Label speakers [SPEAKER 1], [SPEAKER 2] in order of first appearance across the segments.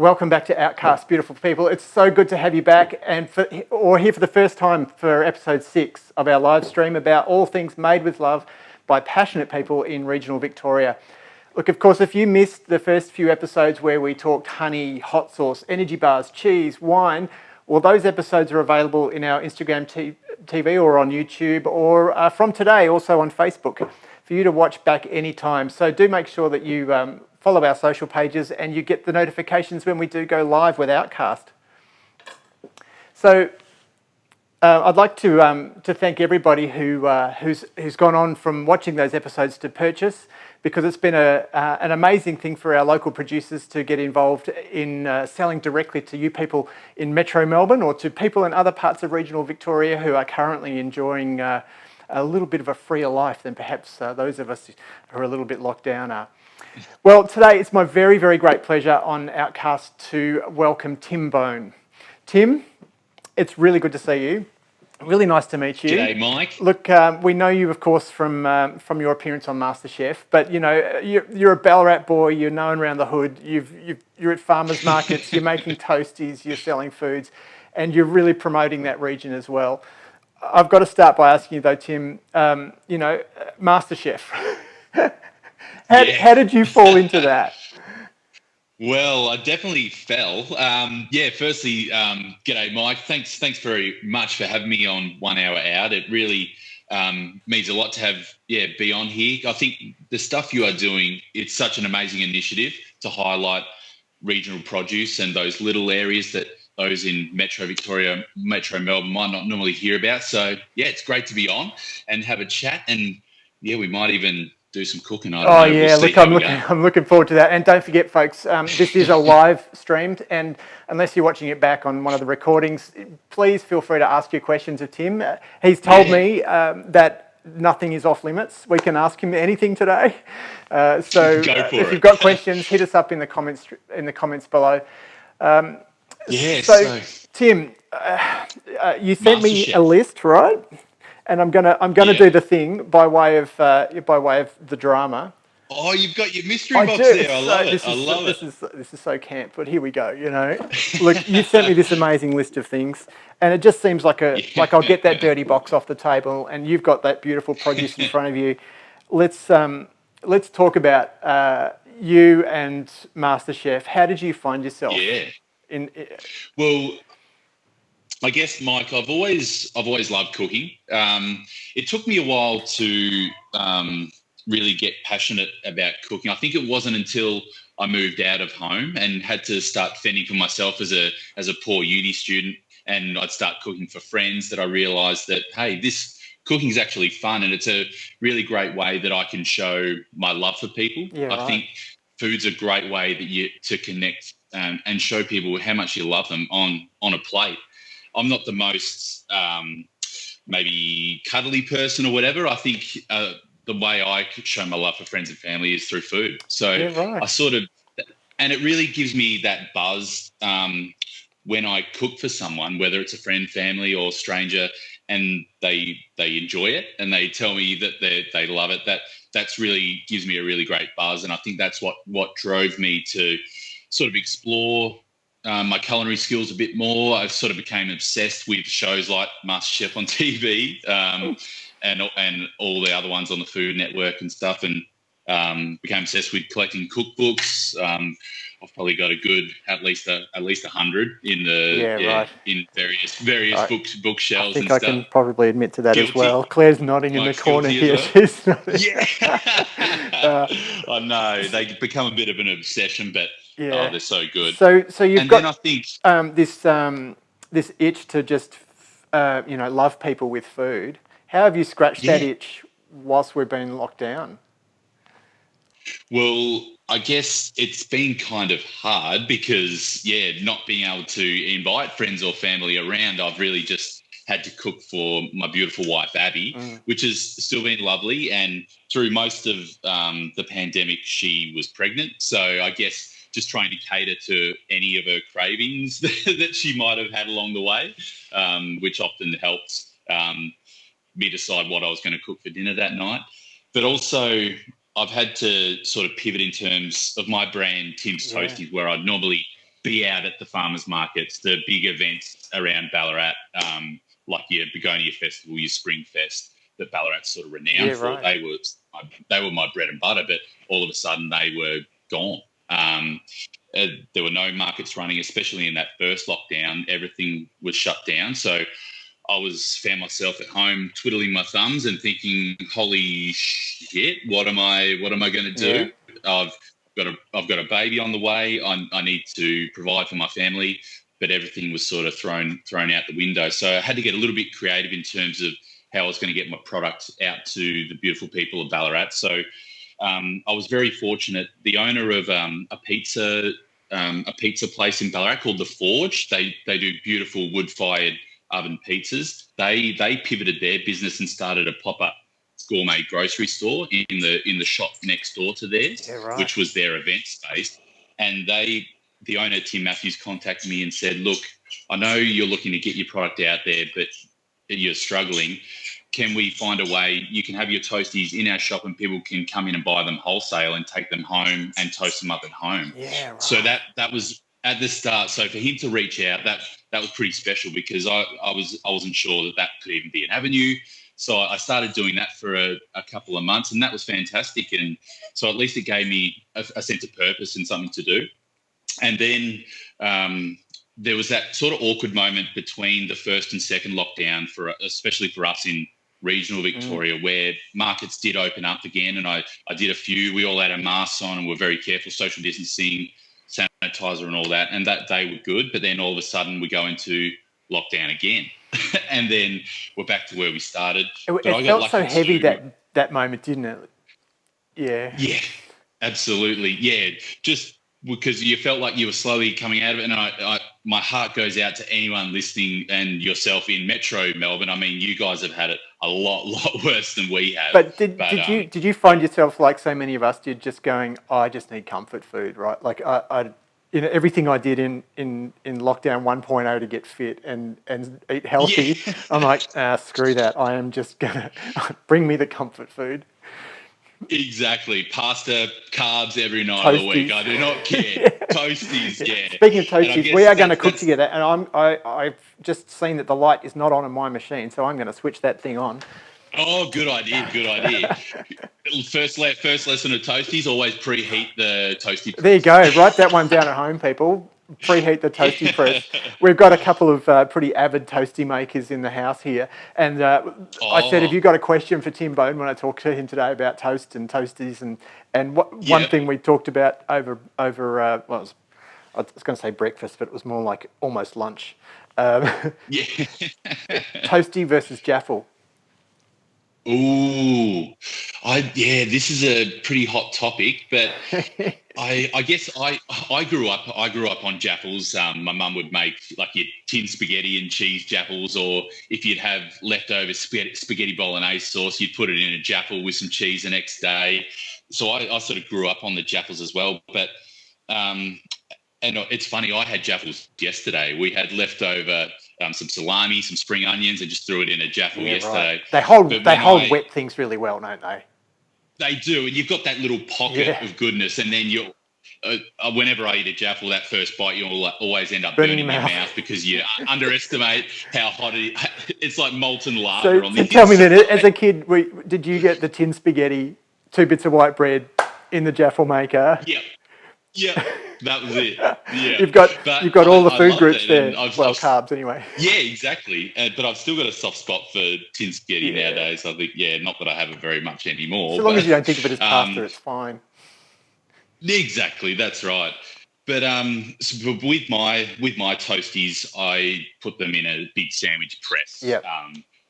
[SPEAKER 1] Welcome back to Outcast, beautiful people. It's so good to have you back or here for the first time for episode 6 of our live stream about all things made with love by passionate people in regional Victoria. Look, of course, if you missed the first few episodes where we talked honey, hot sauce, energy bars, cheese, wine, well, those episodes are available in our Instagram TV or on YouTube or from today also on Facebook for you to watch back anytime. So do make sure that you follow our social pages and you get the notifications when we do go live with Outcast. So I'd like to thank everybody who's gone on from watching those episodes to purchase, because it's been an amazing thing for our local producers to get involved in selling directly to you people in Metro Melbourne or to people in other parts of regional Victoria who are currently enjoying a little bit of a freer life than perhaps those of us who are a little bit locked down are. Well, today it's my very, very great pleasure on Outcast to welcome Tim Bone. Tim, it's really good to see you. Really nice to meet you.
[SPEAKER 2] G'day, Mike.
[SPEAKER 1] Look, we know you, of course, from your appearance on MasterChef, but you know you're a Ballarat boy. You're known around the hood. You're at farmers markets. You're making toasties. You're selling foods, and you're really promoting that region as well. I've got to start by asking you though, Tim. MasterChef. How did you fall into that?
[SPEAKER 2] Well, I definitely fell. Firstly, g'day, Mike. Thanks very much for having me on 1 hour out. It really means a lot to be on here. I think the stuff you are doing, it's such an amazing initiative to highlight regional produce and those little areas that those in Metro Victoria, Metro Melbourne might not normally hear about. So, yeah, it's great to be on and have a chat. And, yeah, we might even do some cooking. I don't know.
[SPEAKER 1] Yeah, look, I'm looking forward to that. And don't forget, folks, this is a live streamed, and unless you're watching it back on one of the recordings, please feel free to ask your questions of Tim. He's told me that nothing is off limits. We can ask him anything today. If you've got questions, hit us up in the comments below. Tim, you sent me a list, right? And I'm gonna do the thing by way of the drama.
[SPEAKER 2] Oh, you've got your mystery box there. I love it.
[SPEAKER 1] This is so camp, but here we go. You know, look, you sent me this amazing list of things, and it just seems like I'll get that dirty box off the table, and you've got that beautiful produce in front of you. Let's talk about you and MasterChef. How did you find yourself?
[SPEAKER 2] Well, I guess, Mike, I've always loved cooking. It took me a while to really get passionate about cooking. I think it wasn't until I moved out of home and had to start fending for myself as a poor uni student, and I'd start cooking for friends, that I realised that, hey, this cooking is actually fun, and it's a really great way that I can show my love for people. I think food's a great way to connect and show people how much you love them on a plate. I'm not the most maybe cuddly person or whatever. I think the way I could show my love for friends and family is through food. So and it really gives me that buzz when I cook for someone, whether it's a friend, family or stranger, and they enjoy it and they tell me that they love it. That's really gives me a really great buzz, and I think that's what drove me to sort of explore my culinary skills a bit more. I sort of became obsessed with shows like MasterChef on TV and all the other ones on the Food Network and stuff, and became obsessed with collecting cookbooks. I've probably got a good at least 100 in in various bookshelves.
[SPEAKER 1] I think
[SPEAKER 2] and
[SPEAKER 1] I
[SPEAKER 2] stuff.
[SPEAKER 1] Can probably admit to that
[SPEAKER 2] Guilty.
[SPEAKER 1] as well. Claire's nodding in the corner here.
[SPEAKER 2] Well.
[SPEAKER 1] She's nodding.
[SPEAKER 2] I know they become a bit of an obsession, but they're so good.
[SPEAKER 1] So you've got
[SPEAKER 2] then I think
[SPEAKER 1] this itch to just love people with food. How have you scratched that itch whilst we've been locked down?
[SPEAKER 2] Well, I guess it's been kind of hard because, not being able to invite friends or family around, I've really just had to cook for my beautiful wife, Abby, which has still been lovely. And through most of the pandemic, she was pregnant. So I guess just trying to cater to any of her cravings that she might have had along the way, which often helped me decide what I was going to cook for dinner that night. But also I've had to sort of pivot in terms of my brand, Tim's Toasties, where I'd normally be out at the farmers markets, the big events around Ballarat, like your Begonia Festival, your Spring Fest, that Ballarat's sort of renowned for.
[SPEAKER 1] right.
[SPEAKER 2] They were my bread and butter, but all of a sudden they were gone. There were no markets running, especially in that first lockdown. Everything was shut down. So I found myself at home twiddling my thumbs and thinking, "Holy shit, what am I going to do? Yeah. I've got a baby on the way. I need to provide for my family." But everything was sort of thrown out the window. So I had to get a little bit creative in terms of how I was going to get my product out to the beautiful people of Ballarat. So I was very fortunate. The owner of a pizza place in Ballarat called The Forge, they do beautiful wood-fired oven pizzas. They pivoted their business and started a pop-up gourmet grocery store in the shop next door to theirs, which was their event space. And the owner, Tim Matthews, contacted me and said, "Look, I know you're looking to get your product out there, but you're struggling. Can we find a way you can have your toasties in our shop and people can come in and buy them wholesale and take them home and toast them up at home?"
[SPEAKER 1] Yeah, right.
[SPEAKER 2] So that was at the start. So for him to reach out, that was pretty special, because I wasn't sure that could even be an avenue. So I started doing that for a couple of months, and that was fantastic. And so at least it gave me a sense of purpose and something to do. And then there was that sort of awkward moment between the first and second lockdown, especially for us in regional Victoria, where markets did open up again, and I did a few. We all had our masks on and were very careful, social distancing, sanitizer and all that, and that day were good. But then all of a sudden we go into lockdown again, and then we're back to where we started.
[SPEAKER 1] It felt so heavy that moment, didn't it?
[SPEAKER 2] Yeah, absolutely. Yeah, just because you felt like you were slowly coming out of it. And my heart goes out to anyone listening, and yourself in Metro Melbourne. I mean, you guys have had it a lot worse than we have.
[SPEAKER 1] But did you find yourself, like so many of us did, just going, "I just need comfort food," right? Like I everything I did in lockdown 1.0 to get fit and eat healthy, yeah. I'm like, screw that. I am just gonna bring me the comfort food.
[SPEAKER 2] Exactly. Pasta, carbs every night of the week. I do not care. Toasties, yeah.
[SPEAKER 1] Speaking of toasties, we are going to cook together, and I've just seen that the light is not on in my machine, so I'm going to switch that thing on.
[SPEAKER 2] Oh, good idea. First lesson of toasties, always preheat the toasty press.
[SPEAKER 1] There you go. Write that one down at home, people. Preheat the toasty press. We've got a couple of pretty avid toasty makers in the house here. And I said, have you got a question for Tim Bone when I talked to him today about toast and toasties? And one thing we talked about over I was going to say breakfast, but it was more like almost lunch. Toasty versus Jaffle.
[SPEAKER 2] Ooh, this is a pretty hot topic, but I guess I grew up on Jaffles. My mum would make like your tin spaghetti and cheese Jaffles, or if you'd have leftover spaghetti bolognese sauce, you'd put it in a Jaffle with some cheese the next day. So I sort of grew up on the Jaffles as well. But and it's funny, I had Jaffles yesterday. We had leftover some salami, some spring onions, and just through it in a Jaffle yesterday.
[SPEAKER 1] Right. They hold wet things really well, don't they?
[SPEAKER 2] They do, and you've got that little pocket of goodness, and then you whenever I eat a Jaffle, that first bite, you'll always end up burning your mouth because you underestimate how hot it's like molten lava on the inside.
[SPEAKER 1] Tell me then, as a kid, did you get the tin spaghetti, 2 bits of white bread in the Jaffle maker?
[SPEAKER 2] Yeah, that was it. Yeah,
[SPEAKER 1] you've got all the food groups there. Carbs anyway.
[SPEAKER 2] Yeah, exactly. But I've still got a soft spot for tin spaghetti nowadays. I think, not that I have it very much anymore.
[SPEAKER 1] So long as you don't think of it as pasta, it's fine.
[SPEAKER 2] Exactly, that's right. But so with my toasties, I put them in a big sandwich press.
[SPEAKER 1] Yeah.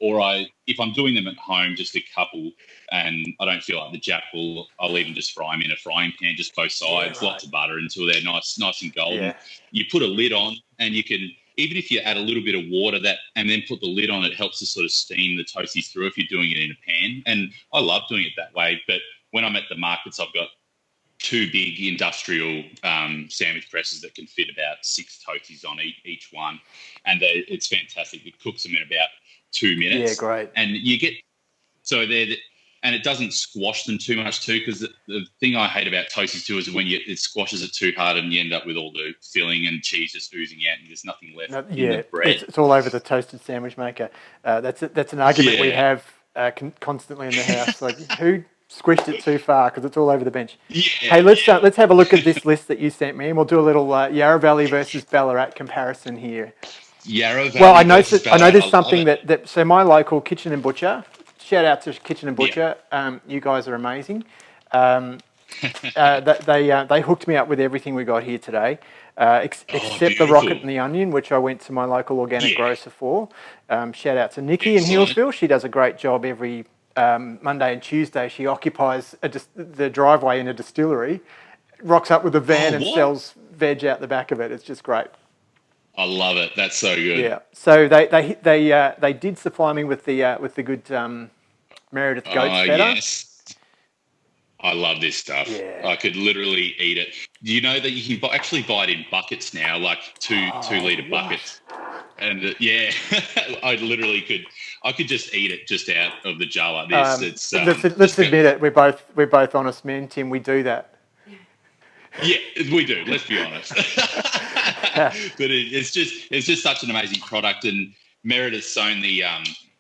[SPEAKER 2] Or if I'm doing them at home, just a couple, and I don't feel like the Jaffle, I'll even just fry them in a frying pan, just both sides, lots of butter until they're nice and golden. Yeah. You put a lid on, and you can, even if you add a little bit of water and then put the lid on, it helps to sort of steam the toasties through if you're doing it in a pan. And I love doing it that way. But when I'm at the markets, I've got 2 big industrial sandwich presses that can fit about 6 toasties on each one, and it's fantastic. It cooks them in about 2 minutes.
[SPEAKER 1] Yeah, great.
[SPEAKER 2] And you get, so and it doesn't squash them too much too. Because the thing I hate about Toasties too is when it squashes it too hard and you end up with all the filling and cheese just oozing out and there's nothing left in the bread.
[SPEAKER 1] It's all over the toasted sandwich maker. That's an argument we have constantly in the house. Like, who squished it too far because it's all over the bench.
[SPEAKER 2] Yeah,
[SPEAKER 1] hey, let's have a look at this list that you sent me, and we'll do a little Yarra Valley versus Ballarat comparison here.
[SPEAKER 2] Yarra Valley.
[SPEAKER 1] Well, I know there's something that. So my local Kitchen and Butcher. Shout out to Kitchen and Butcher. Yeah. You guys are amazing. They hooked me up with everything we got here today, except the rocket and the onion, which I went to my local organic grocer for. Shout out to Nikki in Hillsville. She does a great job every Monday and Tuesday. She occupies the driveway in a distillery, rocks up with a van and sells veg out the back of it. It's just great.
[SPEAKER 2] I love it. That's so good.
[SPEAKER 1] Yeah. So they did supply me with the good Meredith goat's feta.
[SPEAKER 2] Yes. I love this stuff.
[SPEAKER 1] Yeah.
[SPEAKER 2] I could literally eat it. Do you know that you can actually buy it in buckets now, like two litre buckets? And I literally could. I could just eat it just out of the jar like this.
[SPEAKER 1] Let's admit it. We're both honest men, Tim. We do that.
[SPEAKER 2] Yeah, we do. Let's be honest. But it's just such an amazing product, and Meredith's only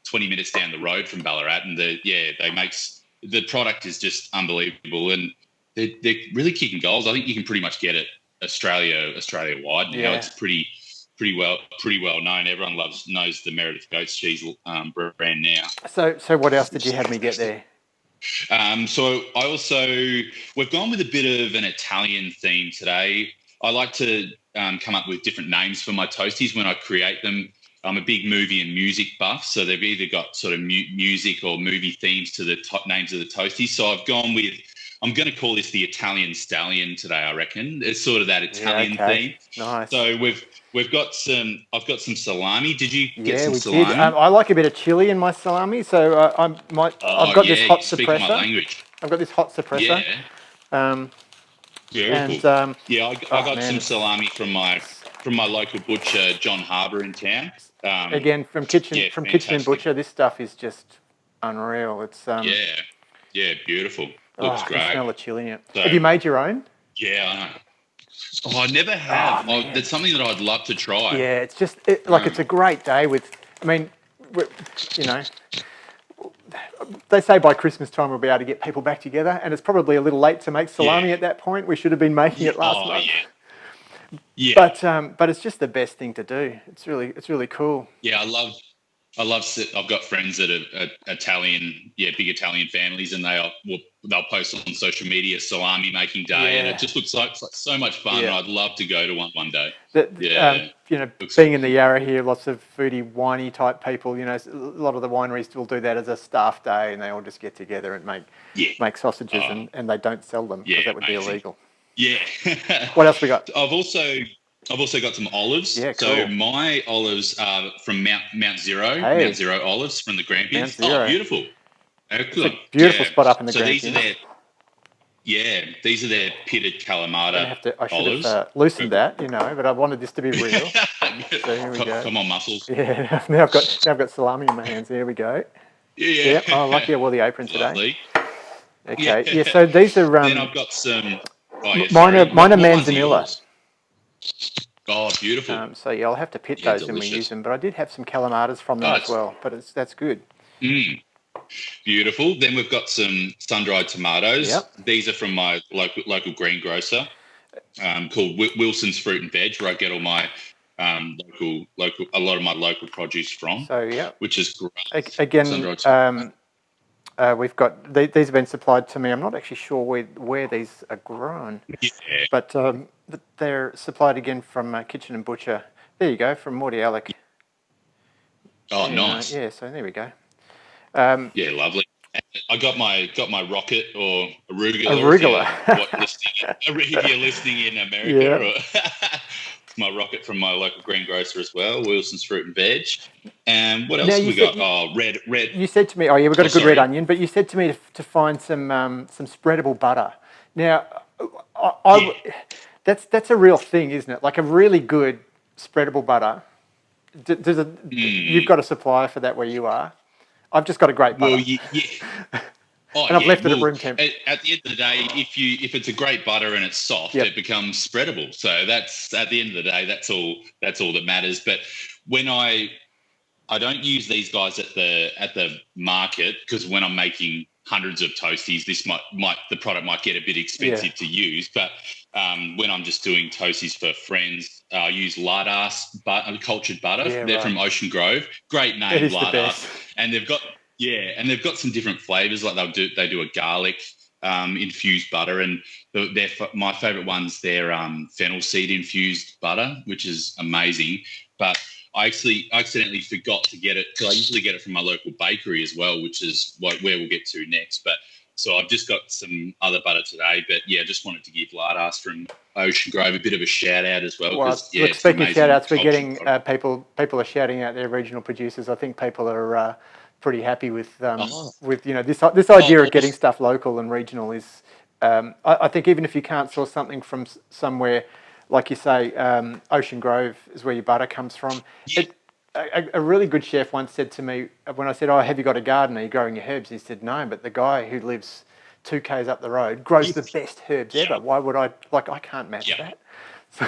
[SPEAKER 2] 20 minutes down the road from Ballarat, and the product is just unbelievable, and they're really kicking goals. I think you can pretty much get it Australia wide now. Yeah. It's pretty well known. Everyone knows the Meredith Goat's cheese brand now.
[SPEAKER 1] So what else did you have me get there?
[SPEAKER 2] So we've gone with a bit of an Italian theme today. I like to come up with different names for my toasties when I create them. I'm a big movie and music buff, so they've either got sort of music or movie themes to the top names of the toasties. So I'm going to call this the Italian Stallion today, I reckon. It's sort of that Italian theme. Nice. So I've got some salami. Did you get some salami?
[SPEAKER 1] Did. I like a bit of chili in my salami, so I've got this hot suppressor.
[SPEAKER 2] My language.
[SPEAKER 1] I've got this hot suppressor.
[SPEAKER 2] Yeah. Beautiful. I got some salami from my local butcher, John Harbour in town.
[SPEAKER 1] Again, from Kitchen and Butcher, this stuff is just unreal. It's
[SPEAKER 2] beautiful. Looks great.
[SPEAKER 1] I smell the chili in it. So, have you made your own?
[SPEAKER 2] Yeah, I know. I never have. That's something that I'd love to try.
[SPEAKER 1] Yeah, it's just it's a great day with. I mean, they say by Christmas time we'll be able to get people back together, and it's probably a little late to make salami at that point. We should have been making it last month. Yeah. But it's just the best thing to do. It's really cool.
[SPEAKER 2] Yeah, I love. I've got friends that are Italian, big Italian families, and they'll post on social media salami making day, and it just looks like so much fun. And I'd love to go to one day.
[SPEAKER 1] Being in the Yarra here, lots of foodie, winey type people. A lot of the wineries will do that as a staff day, and they all just get together and make sausages, and they don't sell them because that would be illegal.
[SPEAKER 2] Yeah.
[SPEAKER 1] What else we got?
[SPEAKER 2] I've also got some olives.
[SPEAKER 1] Yeah, cool.
[SPEAKER 2] So my olives are from Mount Zero. Hey. Mount Zero olives from the Grampians. Oh, beautiful. Excellent.
[SPEAKER 1] It's a beautiful spot up in the Grampians.
[SPEAKER 2] These are their pitted Kalamata
[SPEAKER 1] I should have loosened that, but I wanted this to be real. So here we go.
[SPEAKER 2] Come on, muscles.
[SPEAKER 1] Yeah, now I've got salami in my hands. There we go.
[SPEAKER 2] Yeah.
[SPEAKER 1] Oh, lucky I wore the apron today.
[SPEAKER 2] Lovely.
[SPEAKER 1] Okay. Yeah. So these are.
[SPEAKER 2] Then I've got some.
[SPEAKER 1] Mine are manzanilla.
[SPEAKER 2] Oh, beautiful.
[SPEAKER 1] I'll have to pit those when we use them. But I did have some calamatas from them as well. But that's good.
[SPEAKER 2] Beautiful. Then we've got some sun-dried tomatoes.
[SPEAKER 1] Yep.
[SPEAKER 2] These are from my local greengrocer called Wilson's Fruit and Veg, where I get all my a lot of my local produce from.
[SPEAKER 1] So
[SPEAKER 2] which is great.
[SPEAKER 1] Again, we've got these have been supplied to me. I'm not actually sure where these are grown, but they're supplied again from Kitchen and Butcher. There you go, from Morty Alec.
[SPEAKER 2] Oh, nice.
[SPEAKER 1] So there we go.
[SPEAKER 2] Lovely. I got my rocket or arugula. If you're listening in America, my rocket from my local greengrocer as well, Wilson's Fruit and Veg. And what else have we got? Red.
[SPEAKER 1] You said to me, we've got a good red onion, but you said to me to find some spreadable butter. Now, that's a real thing, isn't it? Like a really good spreadable butter. You've got a supplier for that where you are. I've just got a great butter.
[SPEAKER 2] Well, Oh
[SPEAKER 1] and I've
[SPEAKER 2] yeah,
[SPEAKER 1] left it at
[SPEAKER 2] well,
[SPEAKER 1] room temp.
[SPEAKER 2] at the end of the day, if it's a great butter and it's soft,
[SPEAKER 1] Yep.
[SPEAKER 2] it becomes spreadable. So that's at the end of the day, that's all that matters. But when I don't use these guys at the market, because when I'm making hundreds of toasties, this the product might get a bit expensive to use. But when I'm just doing toasties for friends, I use Lardas cultured butter.
[SPEAKER 1] Yeah,
[SPEAKER 2] They're
[SPEAKER 1] right.
[SPEAKER 2] from Ocean Grove. Great name,
[SPEAKER 1] It is the
[SPEAKER 2] Lardas,
[SPEAKER 1] best.
[SPEAKER 2] and they've got some different flavors. Like they do a garlic infused butter, and my favorite ones. They're fennel seed infused butter, which is amazing. But I accidentally forgot to get it, because I usually get it from my local bakery as well, which is where we'll get to next. But so I've just got some other butter today. But yeah, just wanted to give Lardas from Ocean Grove a bit of a shout out as well.
[SPEAKER 1] Well,
[SPEAKER 2] Yeah,
[SPEAKER 1] look, speaking of shout outs, we're getting
[SPEAKER 2] product.
[SPEAKER 1] people are shouting out their regional producers. I think people are pretty happy with this idea of getting stuff local and regional is. I think even if you can't source something from somewhere, like you say, Ocean Grove is where your butter comes from.
[SPEAKER 2] Yeah.
[SPEAKER 1] A really good chef once said to me, when I said, "Oh, have you got a garden? Are you growing your herbs?" He said, "No, but the guy who lives 2 k's up the road grows the best herbs ever. Why would I? I can't match that." So,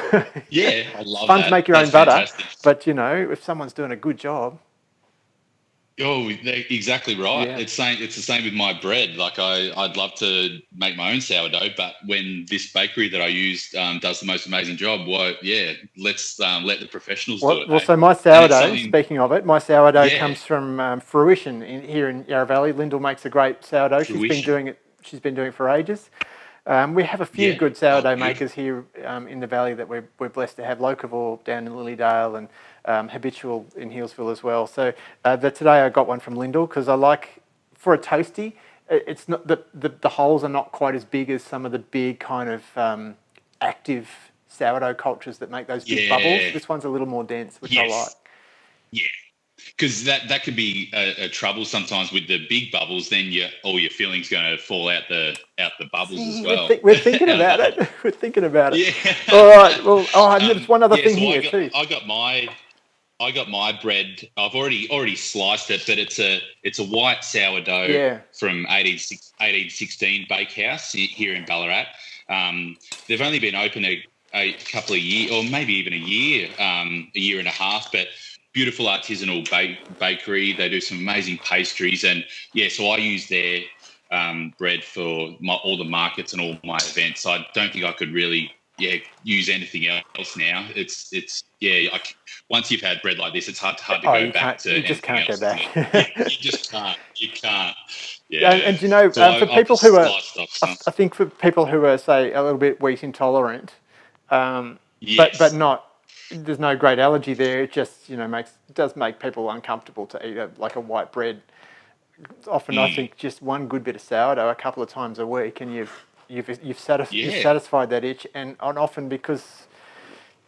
[SPEAKER 2] Yeah, I love
[SPEAKER 1] it's fun
[SPEAKER 2] that.
[SPEAKER 1] to make your
[SPEAKER 2] That's
[SPEAKER 1] own butter,
[SPEAKER 2] fantastic.
[SPEAKER 1] but if someone's doing a good job.
[SPEAKER 2] Oh, exactly right.
[SPEAKER 1] Yeah.
[SPEAKER 2] It's the same with my bread. Like I'd love to make my own sourdough, but when this bakery that I use does the most amazing job, well, yeah, let's let the professionals do it.
[SPEAKER 1] Well,
[SPEAKER 2] Hey?
[SPEAKER 1] so my sourdough, speaking of it, my sourdough comes from Fruition here in Yarra Valley. Lyndall makes a great sourdough. She's been doing it for ages. We have a few good sourdough makers here in the valley that we're blessed to have. Locavore down in Lilydale and Habitual in Healesville as well. So today I got one from Lyndall because I like, for a toastie, it's not the holes are not quite as big as some of the big kind of active sourdough cultures that make those big bubbles. This one's a little more dense, which I like.
[SPEAKER 2] Yeah. Because that could be a trouble sometimes with the big bubbles. Then all your filling's going to fall out the bubbles as well.
[SPEAKER 1] We're thinking about it. We're thinking about it.
[SPEAKER 2] Yeah.
[SPEAKER 1] All right. Well, and there's one other thing here too.
[SPEAKER 2] I got my bread. I've already sliced it, but it's a white sourdough from 1816 Bakehouse here in Ballarat. They've only been open a couple of years, or maybe even a year and a half, but beautiful artisanal bakery. They do some amazing pastries, and so I use their bread for all the markets and all my events. I don't think I could really use anything else now. It's once you've had bread like this, it's hard to go back to.
[SPEAKER 1] You just can't go back.
[SPEAKER 2] You just can't. You can't.
[SPEAKER 1] Yeah. And for people who are, I think for people who are, say, a little bit wheat intolerant, but not, there's no great allergy there. It just does make people uncomfortable to eat a white bread. Often I think just one good bit of sourdough a couple of times a week, and you've satisfied that itch, and often because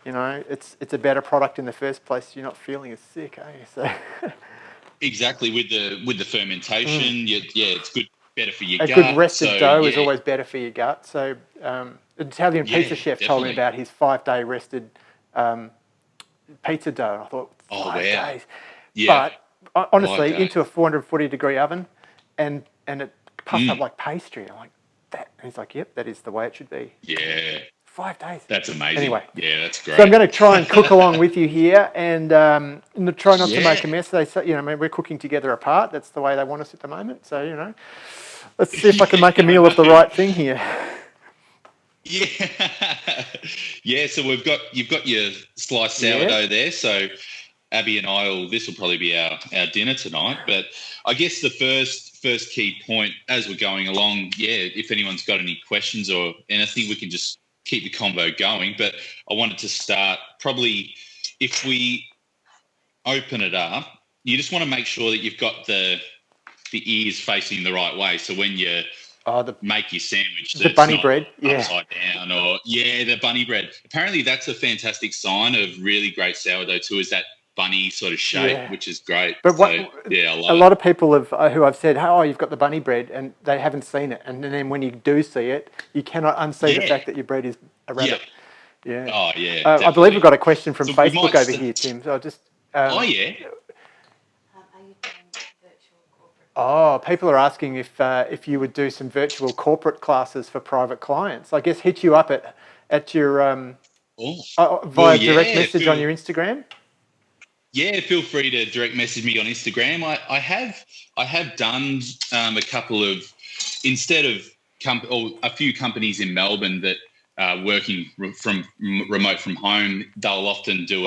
[SPEAKER 1] it's a better product in the first place, you're not feeling as sick, are you? So
[SPEAKER 2] exactly, with the fermentation, it's good, better for your gut.
[SPEAKER 1] A good rested dough is always better for your gut. So an Italian pizza chef told me about his 5-day rested pizza dough, and I thought 5 days. Yeah. But honestly, into a 440-degree oven, and it puffed up like pastry. I'm like, that. And he's like, yep, that is the way it should be.
[SPEAKER 2] Yeah.
[SPEAKER 1] 5 days.
[SPEAKER 2] That's amazing.
[SPEAKER 1] Anyway.
[SPEAKER 2] Yeah, that's great.
[SPEAKER 1] So I'm going to try and cook along with you here, and try not to make a mess. They say, we're cooking together apart. That's the way they want us at the moment. So, let's see if I can make a meal of the right thing here.
[SPEAKER 2] Yeah. So you've got your sliced sourdough there. So Abby and this will probably be our dinner tonight. But I guess the first key point as we're going along, if anyone's got any questions or anything, we can just keep the convo going. But I wanted to start probably, if we open it up, you just want to make sure that you've got the ears facing the right way. So when you make your sandwich,
[SPEAKER 1] the bunny bread,
[SPEAKER 2] upside down, or the bunny bread. Apparently, that's a fantastic sign of really great sourdough too. Is that bunny sort of shape, which is great.
[SPEAKER 1] But
[SPEAKER 2] I love
[SPEAKER 1] a lot of people who I've said, "Oh, you've got the bunny bread," and they haven't seen it. And then when you do see it, you cannot unsee the fact that your bread is a rabbit. Yeah.
[SPEAKER 2] Oh yeah.
[SPEAKER 1] I believe we've got a question from Facebook over here, Tim. So I'll just.
[SPEAKER 3] Are you doing virtual corporate
[SPEAKER 1] Oh, people are asking if you would do some virtual corporate classes for private clients. I guess hit you up at your
[SPEAKER 2] Oh, well,
[SPEAKER 1] via direct
[SPEAKER 2] yeah.
[SPEAKER 1] message on your Instagram.
[SPEAKER 2] Yeah, feel free to direct message me on Instagram. I have done a couple of, instead of or a few companies in Melbourne that are working from remote from home. They'll often do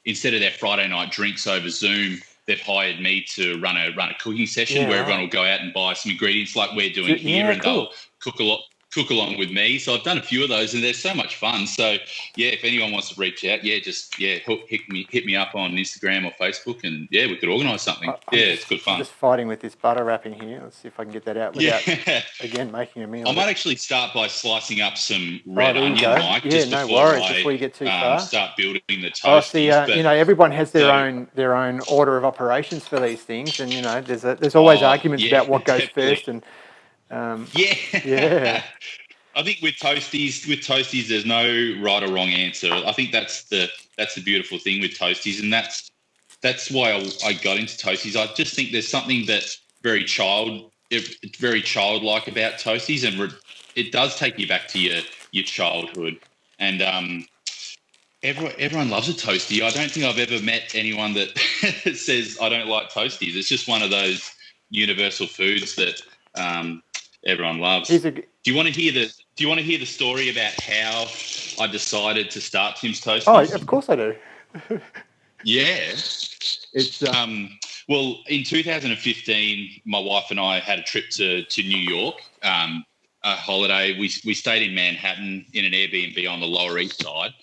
[SPEAKER 2] instead of their Friday night drinks over Zoom, they've hired me to run a cooking session
[SPEAKER 1] Yeah,
[SPEAKER 2] where
[SPEAKER 1] right.
[SPEAKER 2] everyone will go out and buy some ingredients like we're doing here,
[SPEAKER 1] Yeah,
[SPEAKER 2] and
[SPEAKER 1] cool.
[SPEAKER 2] they'll cook along with me. So I've done a few of those, and they're so much fun. So yeah, if anyone wants to reach out, hit me up on Instagram or Facebook, and yeah, we could organise something. It's good fun.
[SPEAKER 1] I'm just fighting with this butter wrapping here. Let's see if I can get that out without again making a meal.
[SPEAKER 2] I might actually start by slicing up some
[SPEAKER 1] there
[SPEAKER 2] red
[SPEAKER 1] you
[SPEAKER 2] onion,
[SPEAKER 1] go.
[SPEAKER 2] Mike,
[SPEAKER 1] Yeah,
[SPEAKER 2] just
[SPEAKER 1] no
[SPEAKER 2] before
[SPEAKER 1] worries. Before you get too far.
[SPEAKER 2] start building the toasties.
[SPEAKER 1] Oh, see, everyone has their own order of operations for these things, and there's always arguments about what goes first. And yeah.
[SPEAKER 2] I think with toasties, there's no right or wrong answer. I think that's the beautiful thing with toasties, and that's why I got into toasties. I just think there's something that's very childlike about toasties, and it does take you back to your childhood. And everyone loves a toastie. I don't think I've ever met anyone that says I don't like toasties. It's just one of those universal foods that everyone loves. Do you want to hear the story about how I decided to start Tim's Toasties?
[SPEAKER 1] Oh, of course I do.
[SPEAKER 2] Yeah. It's well, in 2015, my wife and I had a trip to New York, a holiday. We stayed in Manhattan in an Airbnb on the Lower East Side.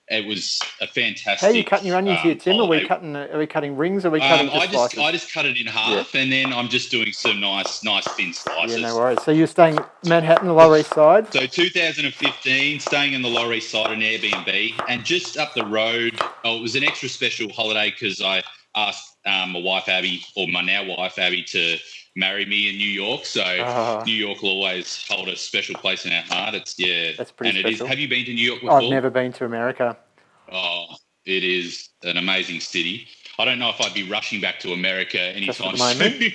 [SPEAKER 2] It was a fantastic.
[SPEAKER 1] How are you cutting your onions here, Tim?
[SPEAKER 2] Holiday.
[SPEAKER 1] Are we cutting rings? Or are we cutting slices?
[SPEAKER 2] I just cut it in half, and then I'm just doing some nice thin slices.
[SPEAKER 1] Yeah, no worries. So you're staying Manhattan, the Lower East Side?
[SPEAKER 2] So 2015, staying in the Lower East Side, an Airbnb, and just up the road. Oh, it was an extra special holiday because I asked my wife Abby, or my now wife Abby, to marry me in New York. So New York will always hold a special place in our heart.
[SPEAKER 1] That's pretty
[SPEAKER 2] special.
[SPEAKER 1] It is.
[SPEAKER 2] Have you been to New York before?
[SPEAKER 1] I've never been to America.
[SPEAKER 2] Oh, it is an amazing city. I don't know if I'd be rushing back to America anytime soon.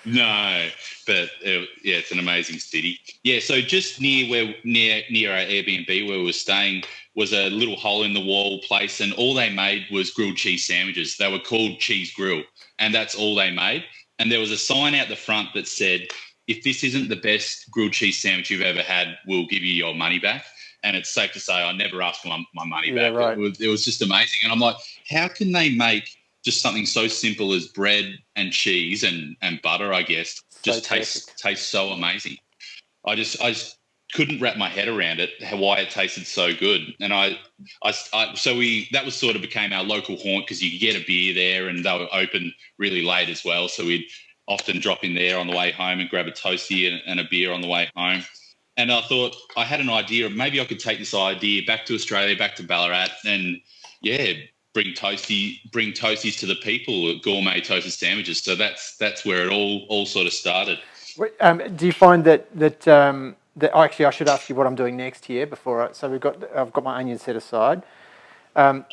[SPEAKER 2] No, but it's an amazing city. Yeah, so just near our Airbnb where we were staying was a little hole in the wall place, and all they made was grilled cheese sandwiches. They were called Cheese Grill, and that's all they made. And there was a sign out the front that said, "If this isn't the best grilled cheese sandwich you've ever had, we'll give you your money back." And it's safe to say I never asked for my money back.
[SPEAKER 1] Right.
[SPEAKER 2] It was just amazing. And I'm like, how can they make just something so simple as bread and cheese and butter, I guess, just tastes so amazing? I just couldn't wrap my head around it, why it tasted so good. And that was sort of became our local haunt because you could get a beer there, and they were open really late as well. So we'd often drop in there on the way home and grab a toastie and a beer on the way home. And I thought I had an idea of maybe I could take this idea back to Australia, back to Ballarat, and bring toasties to the people, gourmet toasted sandwiches. So that's where it all sort of started.
[SPEAKER 1] Do you find that actually I should ask you what I'm doing next here before? So I've got my onions set aside.
[SPEAKER 2] So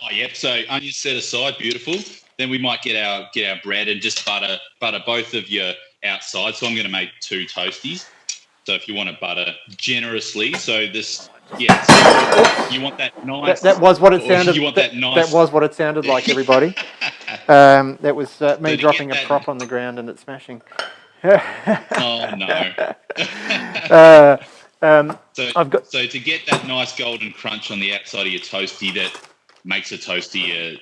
[SPEAKER 2] onions set aside, beautiful. Then we might get our bread and just butter both of your outside. So I'm going to make 2 toasties. So if you want to butter generously, so you want that nice.
[SPEAKER 1] That was what it sounded.
[SPEAKER 2] You want that nice.
[SPEAKER 1] That was what it sounded like, everybody. That was me dropping a prop on the ground and it smashing.
[SPEAKER 2] Oh no. So to get that nice golden crunch on the outside of your toastie that makes a toastie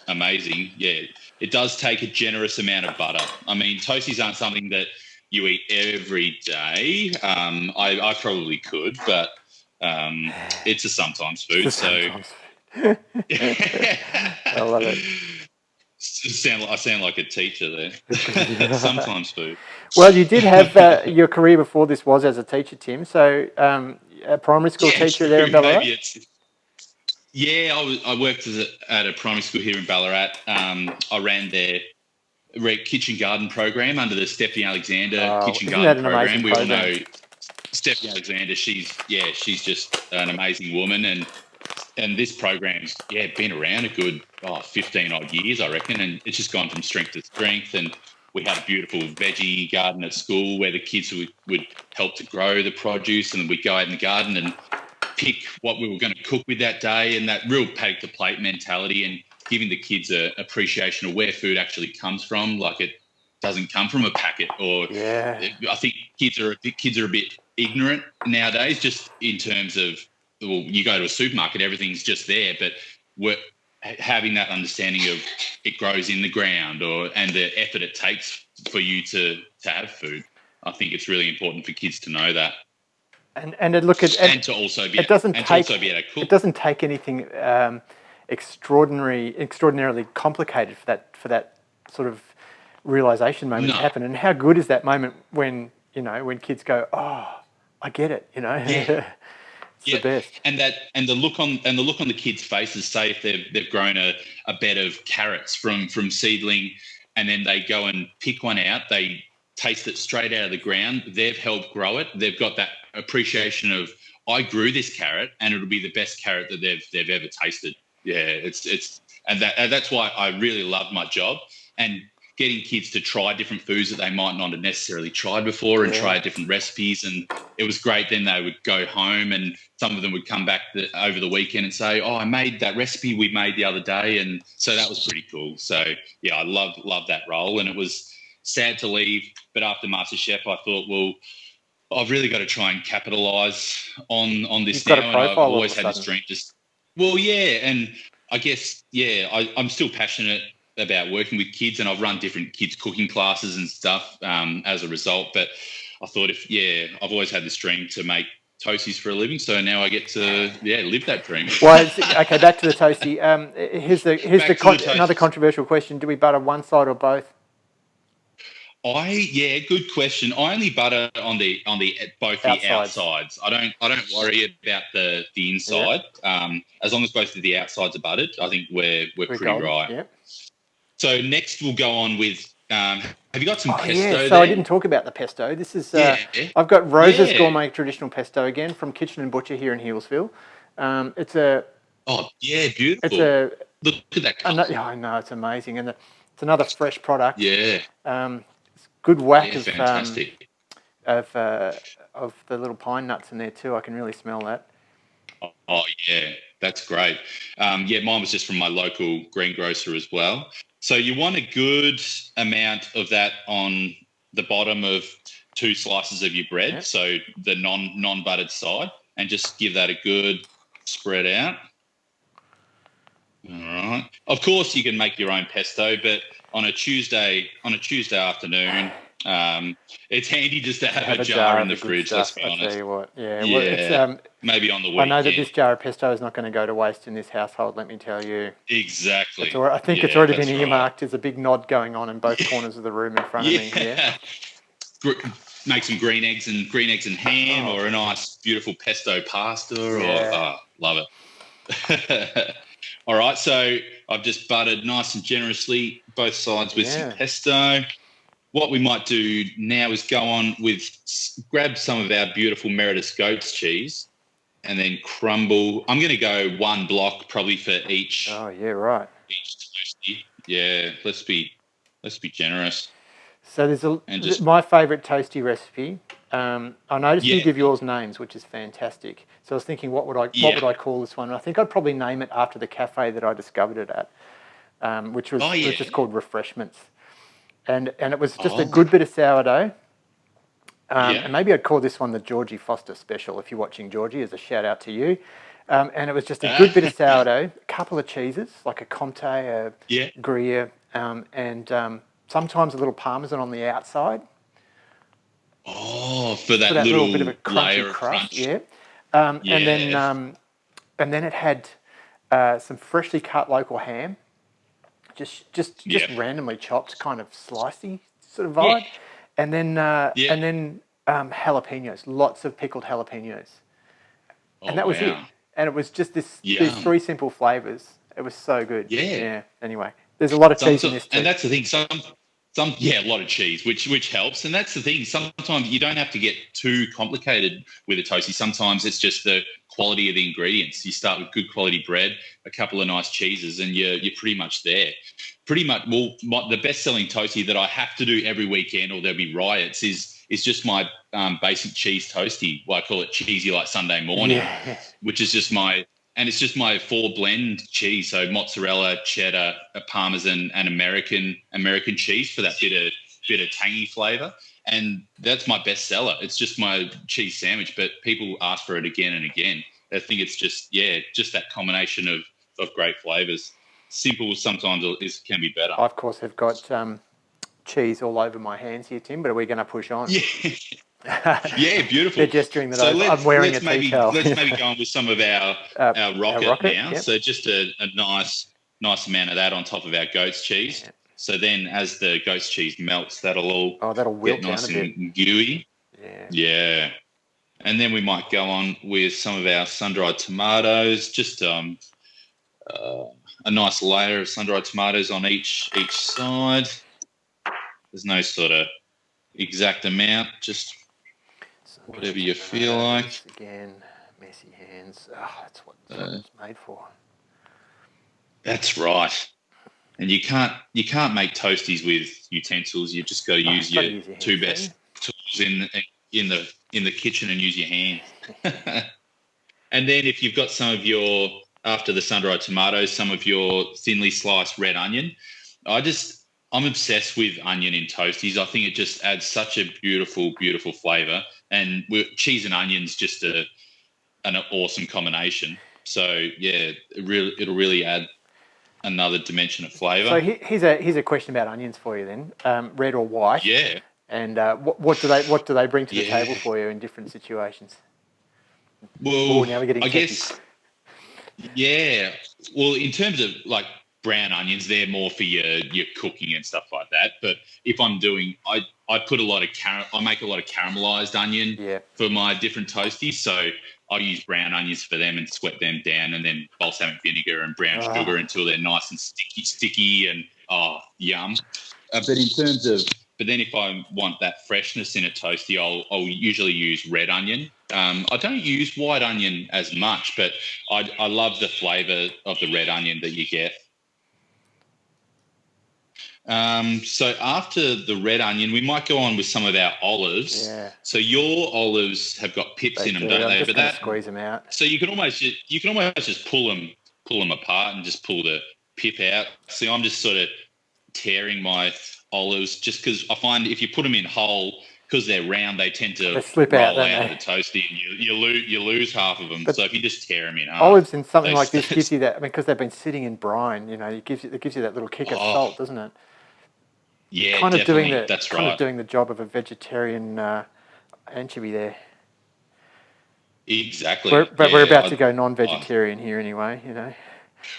[SPEAKER 2] amazing, it does take a generous amount of butter. I mean, toasties aren't something that you eat every day. I probably could, but it's a sometimes food. I
[SPEAKER 1] love it.
[SPEAKER 2] I sound like a teacher there. Sometimes food.
[SPEAKER 1] Well, you did have your career before this was as a teacher, Tim. So a primary school teacher there in Ballarat?
[SPEAKER 2] I worked at a primary school here in Ballarat. I ran their kitchen garden program under the Stephanie Alexander kitchen garden program. We all know Stephanie Alexander. She's just an amazing woman, and this program's been around a good 15 odd years, I reckon, and it's just gone from strength to strength. And we had a beautiful veggie garden at school where the kids would help to grow the produce, and we'd go out in the garden and pick what we were going to cook with that day, and that real paddock to plate mentality and giving the kids a appreciation of where food actually comes from. Like, it doesn't come from a packet, or I think kids are a bit ignorant nowadays, just in terms of, well, you go to a supermarket, everything's just there, but we're having that understanding of it grows in the ground, and the effort it takes for you to have food. I think it's really important for kids to know that.
[SPEAKER 1] And look at,
[SPEAKER 2] and to also be able to cook.
[SPEAKER 1] It doesn't take anything extraordinarily complicated for that sort of realization moment to happen. And how good is that moment when kids go, "Oh, I get it," It's the best.
[SPEAKER 2] And the look on the kids' faces, say if they've grown a bed of carrots from seedling, and then they go and pick one out, they taste it straight out of the ground. They've helped grow it. They've got that appreciation of, I grew this carrot, and it'll be the best carrot that they've ever tasted. Yeah, that's why I really love my job, and getting kids to try different foods that they might not have necessarily tried before, and try different recipes. And it was great. Then they would go home, and some of them would come back over the weekend and say, "Oh, I made that recipe we made the other day," and so that was pretty cool. So yeah, I love that role, and it was sad to leave. But after MasterChef, I thought, well, I've really got to try and capitalise on this.
[SPEAKER 1] You've
[SPEAKER 2] now.
[SPEAKER 1] got a profile.
[SPEAKER 2] And I've always had this dream. And I guess, I'm still passionate about working with kids, and I've run different kids cooking classes and stuff as a result. But I thought, I've always had this dream to make toasties for a living, so now I get to live that dream.
[SPEAKER 1] Well, okay, back to the toastie. Here's another controversial question: do we butter one side or both?
[SPEAKER 2] Good question. I only butter on both the outsides. I don't worry about the inside. As long as both of the outsides are buttered, I think we're pretty golden, right. Yep. So next we'll go on with. Have you got some pesto? Yeah.
[SPEAKER 1] So I didn't talk about the pesto. This is. I've got Rose's Gourmet Traditional Pesto again from Kitchen and Butcher here in Healesville. It's a.
[SPEAKER 2] Oh yeah, beautiful.
[SPEAKER 1] It's a.
[SPEAKER 2] Look at that colour.
[SPEAKER 1] I know, it's amazing, and it's another fresh product.
[SPEAKER 2] Yeah.
[SPEAKER 1] Good whack of the little pine nuts in there too. I can really smell that.
[SPEAKER 2] Oh yeah, that's great. Mine was just from my local greengrocer as well. So you want a good amount of that on the bottom of 2 slices of your bread, so the non-buttered side, and just give that a good spread out. All right. Of course, you can make your own pesto, but on a Tuesday afternoon, it's handy just to have a jar in the fridge. Let's be honest.
[SPEAKER 1] I'll tell you what.
[SPEAKER 2] It's, maybe on the weekend.
[SPEAKER 1] I know that this jar of pesto is not going to go to waste in this household. Let me tell you.
[SPEAKER 2] Exactly.
[SPEAKER 1] I think it's already been earmarked. There's a big nod going on in both corners of the room in front of me. Yeah.
[SPEAKER 2] Make some green eggs and ham, or a nice beautiful pesto pasta. Love it. All right, so I've just buttered nice and generously both sides with some pesto. What we might do now is go on with, grab some of our beautiful Meritus goat's cheese and then crumble. I'm going to go 1 block probably for each.
[SPEAKER 1] Oh, yeah, right.
[SPEAKER 2] Each toastie. Yeah, let's be generous.
[SPEAKER 1] So there's my favourite toastie recipe. I noticed you give yours names, which is fantastic. So I was thinking, what would I call this one? And I think I'd probably name it after the cafe that I discovered it at, which was just called Refreshments. And it was just a good bit of sourdough. And maybe I'd call this one the Georgie Foster Special, if you're watching, Georgie, as a shout out to you. And it was just a good bit of sourdough, a couple of cheeses, like a Comte, a Gruyere, and sometimes a little Parmesan on the outside.
[SPEAKER 2] Oh, for that little bit of a crunchy crust.
[SPEAKER 1] Yeah. And then it had some freshly cut local ham, just randomly chopped, kind of slicey sort of vibe. And then jalapenos, lots of pickled jalapenos. And that was it. And it was just these 3 simple flavours. It was so good. Yeah. Anyway, there's a lot of cheese in this too.
[SPEAKER 2] And that's the thing. A lot of cheese, which helps. And that's the thing. Sometimes you don't have to get too complicated with a toastie. Sometimes it's just the quality of the ingredients. You start with good quality bread, a couple of nice cheeses, and you're pretty much there. pretty much, well, the best-selling toastie that I have to do every weekend or there'll be riots is just my basic cheese toastie. Well, I call it cheesy like Sunday morning, which is just it's just my 4-blend cheese. So mozzarella, cheddar, Parmesan, and American cheese for that bit of tangy flavour. And that's my best seller. It's just my cheese sandwich, but people ask for it again and again. I think it's just that combination of great flavours. Simple sometimes can be better.
[SPEAKER 1] I, of course, have got cheese all over my hands here, Tim, but are we going to push on?
[SPEAKER 2] Yeah, beautiful.
[SPEAKER 1] They're gesturing that I'm wearing a tea towel.
[SPEAKER 2] Let's maybe go on with some of our rocket now. Yep. So just a nice amount of that on top of our goat's cheese. Yep. So then as the goat's cheese melts, that'll
[SPEAKER 1] wilt
[SPEAKER 2] get nice
[SPEAKER 1] down a bit.
[SPEAKER 2] And gooey.
[SPEAKER 1] Yeah.
[SPEAKER 2] And then we might go on with some of our sun-dried tomatoes, just a nice layer of sun-dried tomatoes on each side. There's no sort of exact amount, just whatever you feel like.
[SPEAKER 1] Again, messy hands. Oh, that's what it's made for.
[SPEAKER 2] That's right. And you can't make toasties with utensils. You've just got to use your two best tools in the kitchen and use your hands. And then if you've got some of your, after the sun-dried tomatoes, some of your thinly sliced red onion, I'm obsessed with onion in toasties. I think it just adds such a beautiful, beautiful flavour. And cheese and onions just an awesome combination. So yeah, it'll really add another dimension of flavour.
[SPEAKER 1] So here's a question about onions for you then, red or white.
[SPEAKER 2] Yeah.
[SPEAKER 1] And what do they bring to the table for you in different situations?
[SPEAKER 2] Well,
[SPEAKER 1] now we're getting
[SPEAKER 2] I guess. Yeah. Well, in terms of like brown onions, they're more for your cooking and stuff like that. But if I'm doing, I put a lot of I make a lot of caramelized onion for my different toasties. So I use brown onions for them and sweat them down, and then balsamic vinegar and brown sugar until they're nice and sticky and yum. But then if I want that freshness in a toastie, I'll usually use red onion. I don't use white onion as much, but I love the flavour of the red onion that you get. So after the red onion, we might go on with some of our olives.
[SPEAKER 1] Yeah.
[SPEAKER 2] So your olives have got pips in them, don't they?
[SPEAKER 1] But that squeeze them out.
[SPEAKER 2] So you can almost just pull them apart and just pull the pip out. See, I'm just sort of tearing my olives just because I find if you put them in whole, because they're round, they tend to
[SPEAKER 1] slip
[SPEAKER 2] roll
[SPEAKER 1] out
[SPEAKER 2] of the toastie, and you lose half of them. But so if you just tear them in half,
[SPEAKER 1] olives in something like this gives you that. I mean, because they've been sitting in brine, it gives you that little kick of salt, doesn't it?
[SPEAKER 2] Yeah,
[SPEAKER 1] kind of
[SPEAKER 2] definitely. That's right.
[SPEAKER 1] Kind of doing the job of a vegetarian anchovy there.
[SPEAKER 2] Exactly.
[SPEAKER 1] We're about to go non-vegetarian here anyway,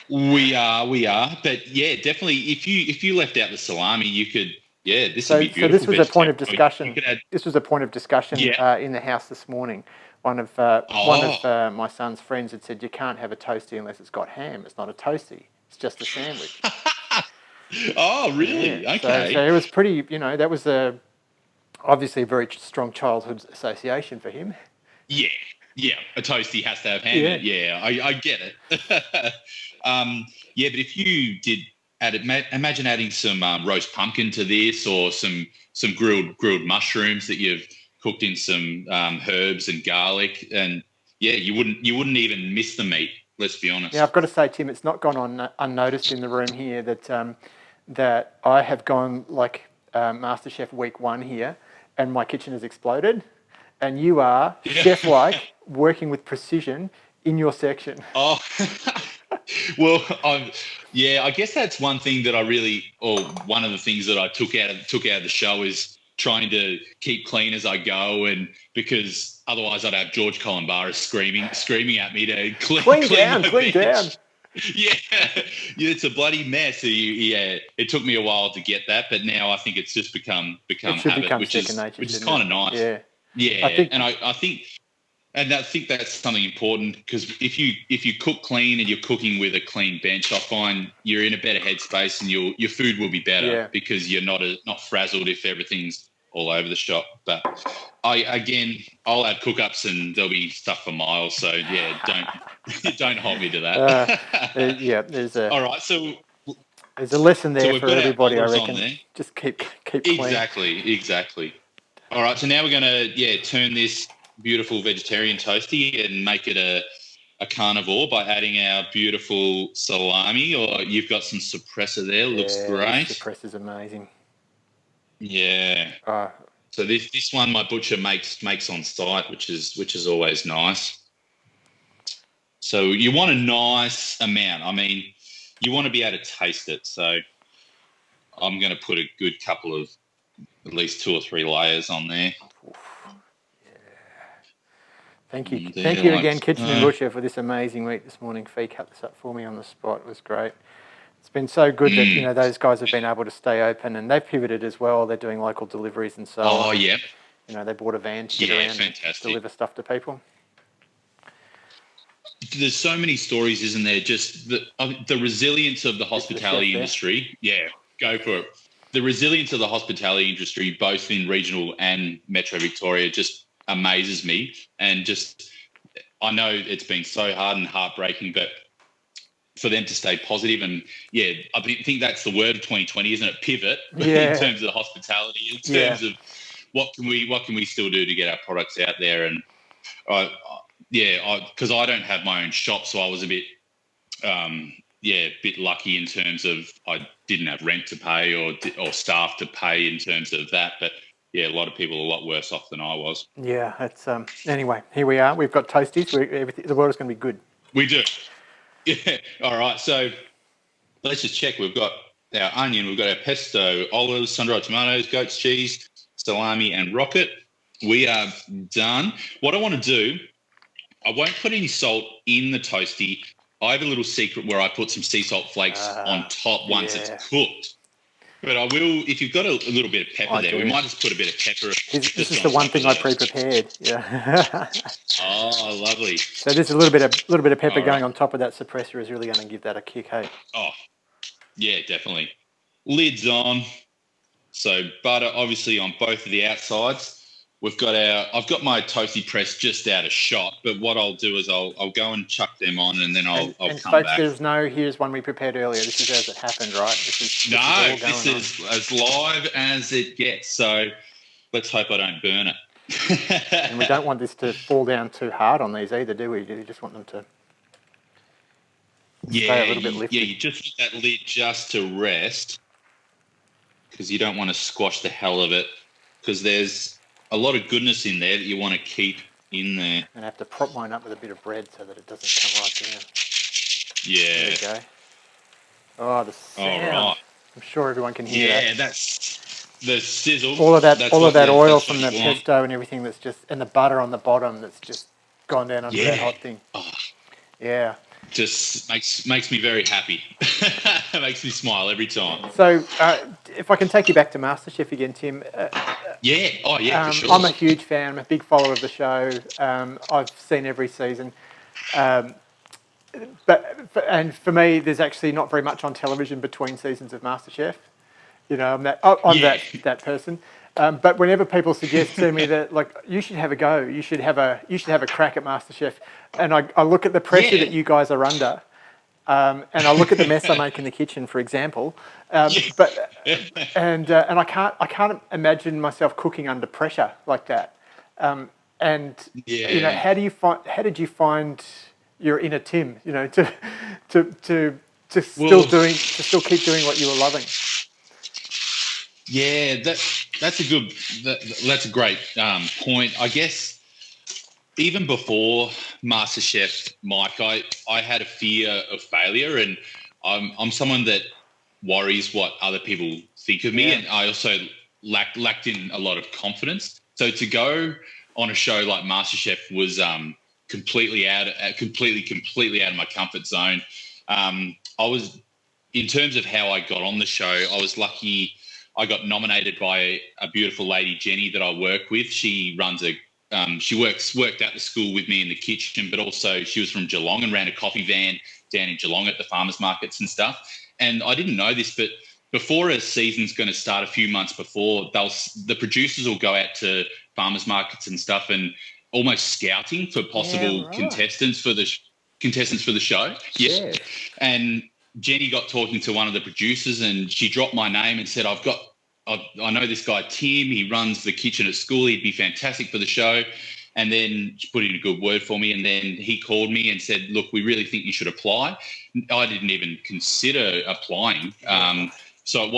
[SPEAKER 2] We are, but yeah, definitely. If you left out the salami, you could. Yeah, this would be beautiful.
[SPEAKER 1] So this was a point of discussion. This was a point of discussion in the house this morning. One of my son's friends had said, "You can't have a toastie unless it's got ham. It's not a toastie. It's just a sandwich."
[SPEAKER 2] Oh, really?
[SPEAKER 1] Yeah.
[SPEAKER 2] Okay.
[SPEAKER 1] So it was pretty. That was obviously a very strong childhood association for him.
[SPEAKER 2] Yeah. A toastie has to have ham. Yeah, I get it. But if you did imagine adding some roast pumpkin to this, or some grilled mushrooms that you've cooked in some herbs and garlic, and you wouldn't even miss the meat. Let's be honest.
[SPEAKER 1] Yeah, I've got to say, Tim, it's not gone on unnoticed in the room here that I have gone like MasterChef week 1 here, and my kitchen has exploded, and you are chef-like, working with precision in your section.
[SPEAKER 2] Oh, well, I guess that's one thing that one of the things that I took out of the show is trying to keep clean as I go, and because otherwise I'd have George Columbaris screaming at me to clean down. Yeah, it's a bloody mess. It took me a while to get that, but now I think it's just become habit, which is kind of nice. Yeah, I think that's something important, because if you cook clean and you're cooking with a clean bench, I find you're in a better headspace and your food will be better because you're not frazzled if everything's all over the shop. But I'll add cook-ups and there'll be stuff for miles. So don't hold me to that.
[SPEAKER 1] There's
[SPEAKER 2] all right. So
[SPEAKER 1] There's a lesson there
[SPEAKER 2] we've
[SPEAKER 1] for
[SPEAKER 2] got our
[SPEAKER 1] everybody, I
[SPEAKER 2] olives
[SPEAKER 1] reckon.
[SPEAKER 2] on there.
[SPEAKER 1] Just keep clean.
[SPEAKER 2] Exactly. All right, so now we're going to turn this beautiful vegetarian toastie and make it a carnivore by adding our beautiful salami. Or you've got some suppressor there. Looks great.
[SPEAKER 1] This suppressor's amazing.
[SPEAKER 2] Yeah. So this one my butcher makes on site, which is always nice. So you want a nice amount. I mean, you want to be able to taste it. So I'm going to put a good couple of at least 2 or 3 layers on there.
[SPEAKER 1] Thank you again, Kitchen and Butcher, for this amazing week this morning. Fee cut this up for me on the spot. It was great. It's been so good that those guys have been able to stay open, and they've pivoted as well. They're doing local deliveries and so on.
[SPEAKER 2] Oh yeah.
[SPEAKER 1] They bought a van to get around and deliver stuff to people.
[SPEAKER 2] There's so many stories, isn't there? Just the resilience of the hospitality industry. Yeah, go for it. The resilience of the hospitality industry, both in regional and Metro Victoria, just amazes me. And just, I know it's been so hard and heartbreaking, but for them to stay positive and I think that's the word of 2020, isn't it? Pivot in terms of the hospitality, in terms of what can we still do to get our products out there. And because I don't have my own shop, so I was a bit bit lucky in terms of I didn't have rent to pay or staff to pay in terms of that, but a lot of people are a lot worse off than I was.
[SPEAKER 1] Yeah, it's anyway, here we are. We've got Toasties. The world is going to be good.
[SPEAKER 2] We do. Yeah. All right. So let's just check. We've got our onion. We've got our pesto, olives, sun-dried tomatoes, goat's cheese, salami, and rocket. We are done. What I want to do, I won't put any salt in the toastie. I have a little secret where I put some sea salt flakes on top once it's cooked. But I will, if you've got a little bit of pepper there, we might just put a bit of pepper.
[SPEAKER 1] This is the one thing I pre-prepared. Yeah.
[SPEAKER 2] Oh, lovely.
[SPEAKER 1] So there's a little bit of pepper going on top of that suppressor is really going to give that a kick, hey?
[SPEAKER 2] Oh, yeah, definitely. Lids on. So butter, obviously, on both of the outsides. I've got my toastie press just out of shot, but what I'll do is I'll go and chuck them on, and then I'll come
[SPEAKER 1] folks,
[SPEAKER 2] back.
[SPEAKER 1] Here's one we prepared earlier. This is as it happened, right? This
[SPEAKER 2] is as live as it gets. So let's hope I don't burn it.
[SPEAKER 1] And we don't want this to fall down too hard on these either, do we? You just want them to stay a little bit lifted.
[SPEAKER 2] Yeah, you just want that lid just to rest, because you don't want to squash the hell of it, because there's a lot of goodness in there that you want to keep in there.
[SPEAKER 1] And I have to prop mine up with a bit of bread so that it doesn't come right down.
[SPEAKER 2] Yeah.
[SPEAKER 1] There you go. Oh, the sound.
[SPEAKER 2] All right.
[SPEAKER 1] I'm sure everyone can hear that.
[SPEAKER 2] Yeah, that's the sizzle.
[SPEAKER 1] All of that oil from the pesto and everything and the butter on the bottom that's just gone down under that hot thing.
[SPEAKER 2] Oh.
[SPEAKER 1] Yeah.
[SPEAKER 2] Just makes me very happy. It makes me smile every time.
[SPEAKER 1] So, if I can take you back to MasterChef again, Tim.
[SPEAKER 2] For sure.
[SPEAKER 1] I'm a huge fan. I'm a big follower of the show. I've seen every season. But for me, there's actually not very much on television between seasons of MasterChef. I'm that person. But whenever people suggest to me that, like, you should have a go, you should have a crack at MasterChef, and I look at the pressure that you guys are under, and I look at the mess I make in the kitchen, for example, but I can't imagine myself cooking under pressure like that. How did you find your inner Tim? To still keep doing what you were loving.
[SPEAKER 2] Yeah, that's a great point. I guess even before MasterChef, Mike, I had a fear of failure, and I'm someone that worries what other people think of me, and I also lacked in a lot of confidence. So to go on a show like MasterChef was completely out of my comfort zone. In terms of how I got on the show, I was lucky. I got nominated by a beautiful lady, Jenny, that I work with. She runs worked at the school with me in the kitchen, but also she was from Geelong and ran a coffee van down in Geelong at the farmers markets and stuff. And I didn't know this, but before a season's going to start, a few months before, the producers will go out to farmers markets and stuff and almost scouting for possible contestants for the show. Yeah. And Jenny got talking to one of the producers, and she dropped my name and said, I know this guy, Tim. He runs the kitchen at school. He'd be fantastic for the show. And then she put in a good word for me. And then he called me and said, look, we really think you should apply. I didn't even consider applying. So it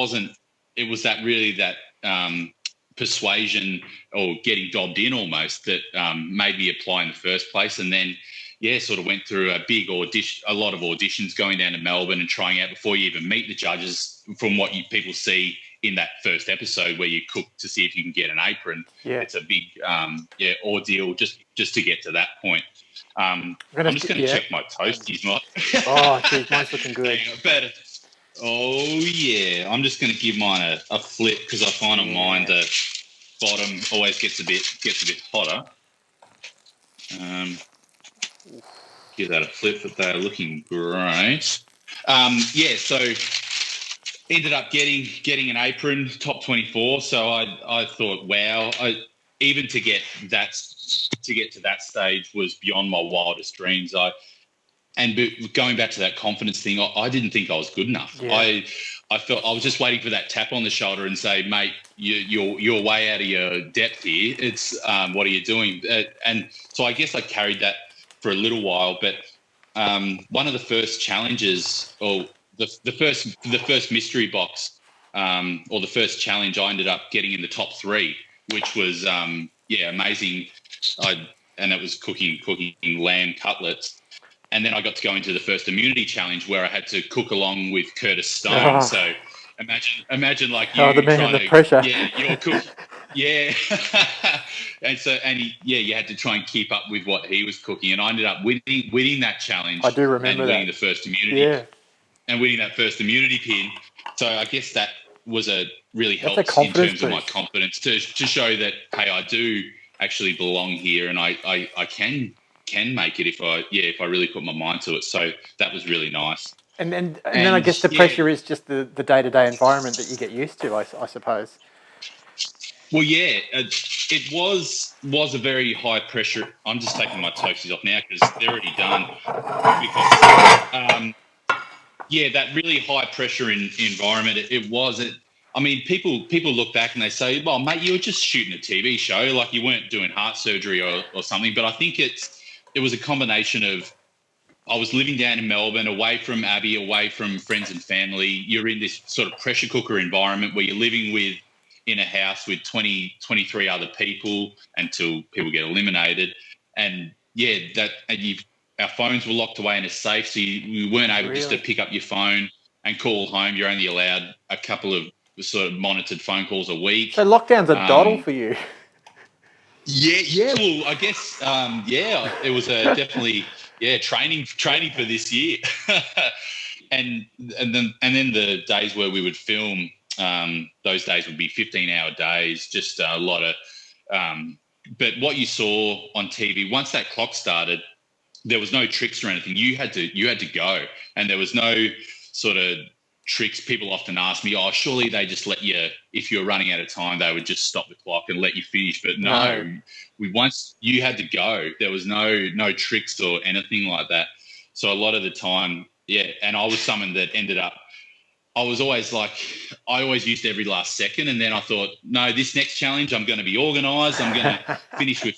[SPEAKER 2] was that persuasion or getting dobbed in almost that made me apply in the first place. And then, sort of went through a lot of auditions, going down to Melbourne and trying out before you even meet the judges. From what people see in that first episode where you cook to see if you can get an apron, it's a big ordeal just to get to that point. I'm just going to check my toasties, Mike.
[SPEAKER 1] Oh, geez, mine's looking good.
[SPEAKER 2] I'm just going to give mine a flip because I find on mine the bottom always gets a bit hotter. Give that a flip, but they're looking great. So ended up getting an apron, top 24. So I thought, wow, even to get to that stage was beyond my wildest dreams. Going back to that confidence thing, I didn't think I was good enough. Yeah. I felt I was just waiting for that tap on the shoulder and say, mate, you're way out of your depth here. It's what are you doing? And so I guess I carried that for a little while. But one of the first challenges, or the first mystery box, or the first challenge, I ended up getting in the top 3, which was amazing. And it was cooking lamb cutlets. And then I got to go into the first immunity challenge where I had to cook along with Curtis Stone. Oh. So imagine like you
[SPEAKER 1] the man under pressure.
[SPEAKER 2] You're cooking. Yeah. You had to try and keep up with what he was cooking. And I ended up winning that challenge.
[SPEAKER 1] I do remember
[SPEAKER 2] and winning the first immunity.
[SPEAKER 1] Yeah.
[SPEAKER 2] And winning that first immunity pin. So I guess that was really helped in terms of my confidence to show that, hey, I do actually belong here and I can make it if I really put my mind to it. So that was really nice.
[SPEAKER 1] And then I guess the pressure is just the day-to-day environment that you get used to, I suppose.
[SPEAKER 2] Well, it was a very high pressure. I'm just taking my toasties off now because they're already done. Because that really high pressure environment. It was. I mean, people look back and they say, "Well, mate, you were just shooting a TV show, like you weren't doing heart surgery or something." But I think it was a combination of I was living down in Melbourne, away from Abby, away from friends and family. You're in this sort of pressure cooker environment where you're living in a house with 23 other people until people get eliminated. And our phones were locked away in a safe, so you weren't able just to pick up your phone and call home. You're only allowed a couple of sort of monitored phone calls a week.
[SPEAKER 1] So lockdown's a doddle for you.
[SPEAKER 2] Yeah. Well, I guess, it was definitely, training for this year. and then the days where we would film, those days would be 15-hour days, just a lot of, but what you saw on TV, once that clock started, there was no tricks or anything. You had to go, and there was no sort of tricks. People often ask me, "Oh, surely they just let you, if you're running out of time, they would just stop the clock and let you finish." But no. Once you had to go, there was no tricks or anything like that. So a lot of the time, and I was someone that ended up. I was always I always used every last second, and then I thought, no, this next challenge, I'm going to be organised. I'm going to finish with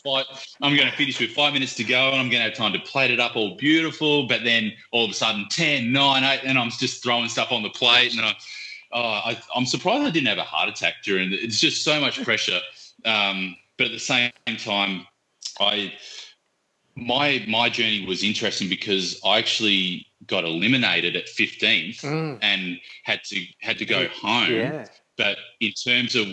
[SPEAKER 2] 5 minutes to go, and I'm going to have time to plate it up all beautiful. But then all of a sudden, 10, 9, 8, and I'm just throwing stuff on the plate, and I'm surprised I didn't have a heart attack during it. It's just so much pressure. But at the same time, my journey was interesting because I actually got eliminated at 15th and had to go home. Yeah. But in terms of